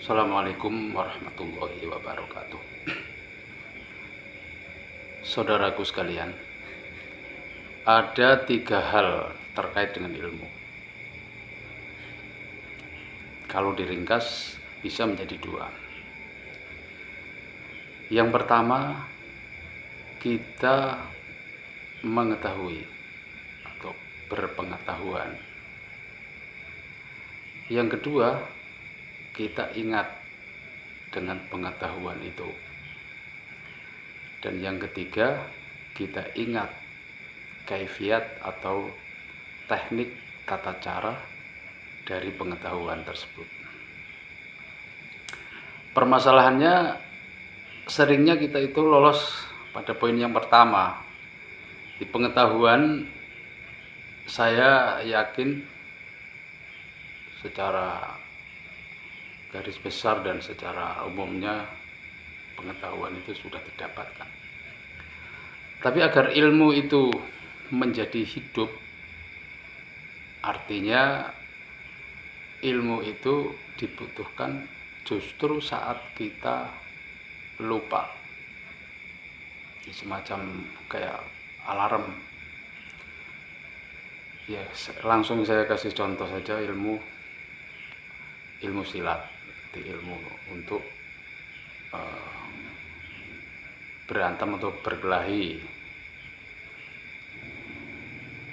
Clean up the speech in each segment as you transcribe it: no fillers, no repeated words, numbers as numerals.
Assalamualaikum warahmatullahi wabarakatuh. Saudaraku sekalian, ada 3 hal terkait dengan ilmu. Kalau diringkas bisa menjadi 2. Yang pertama, kita mengetahui atau berpengetahuan. Yang kedua, kita ingat dengan pengetahuan itu. Dan yang ketiga, kita ingat kaifiat atau teknik tata cara dari pengetahuan tersebut. Permasalahannya, seringnya kita itu lolos pada poin yang pertama. Di pengetahuan, saya yakin secara garis besar dan secara umumnya pengetahuan itu sudah didapatkan. Tapi agar ilmu itu menjadi hidup, artinya ilmu itu dibutuhkan justru saat kita lupa. Semacam kayak alarm. Ya, langsung saya kasih contoh saja ilmu silat, ilmu untuk berantem atau berkelahi.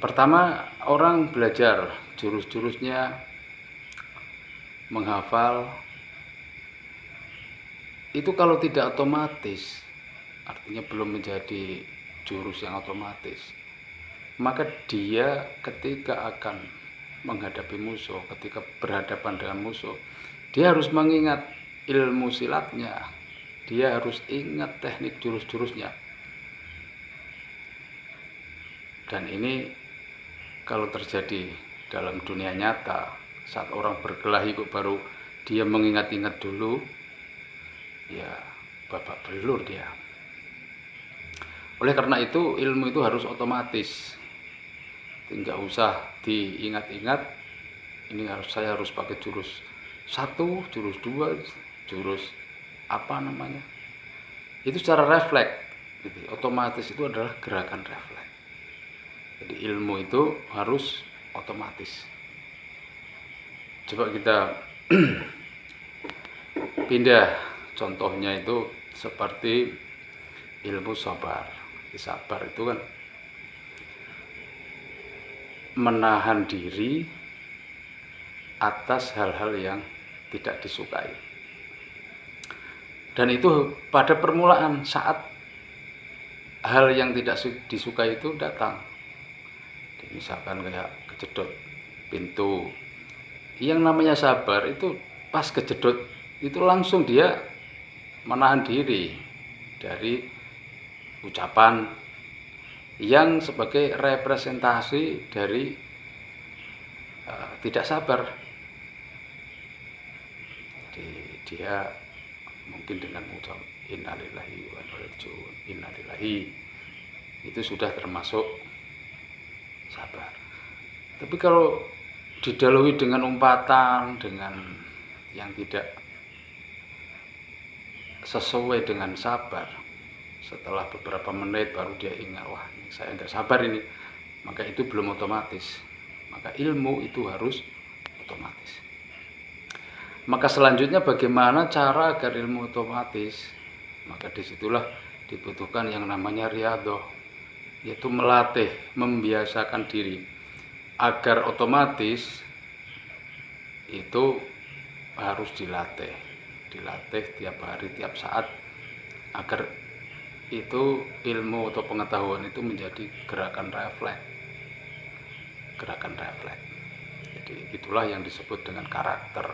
Pertama, orang belajar jurus-jurusnya, menghafal. Itu kalau tidak otomatis, artinya belum menjadi jurus yang otomatis, maka dia ketika akan menghadapi musuh, ketika berhadapan dengan musuh, dia harus mengingat ilmu silatnya, dia harus ingat teknik jurus-jurusnya. Dan ini kalau terjadi dalam dunia nyata, saat orang berkelahi kok baru dia mengingat-ingat dulu, ya babak belur dia. Oleh karena itu ilmu itu harus otomatis, tidak usah diingat-ingat. Ini saya harus pakai jurus 1, jurus 2, jurus apa namanya, itu secara refleks gitu. Otomatis itu adalah gerakan refleks. Jadi ilmu itu harus otomatis. Coba kita pindah, contohnya itu seperti ilmu sabar. Sabar itu kan menahan diri atas hal-hal yang tidak disukai. Dan itu pada permulaan, saat hal yang tidak disukai itu datang, misalkan kayak kejedot pintu, yang namanya sabar itu pas kejedot itu langsung dia menahan diri dari ucapan yang sebagai representasi dari tidak sabar. Jadi dia mungkin dengan mengucap innalillahi wa inna ilaihi raji'un, innalillahi, itu sudah termasuk sabar. Tapi kalau didahului dengan umpatan, dengan yang tidak sesuai dengan sabar, setelah beberapa menit baru dia ingat, wah saya nggak sabar ini, maka itu belum otomatis. Maka ilmu itu harus otomatis. Maka selanjutnya bagaimana cara agar ilmu otomatis? Maka disitulah dibutuhkan yang namanya riyadhah, yaitu melatih, membiasakan diri agar otomatis. Itu harus dilatih tiap hari, tiap saat, agar itu ilmu atau pengetahuan itu menjadi gerakan refleks. Jadi itulah yang disebut dengan karakter.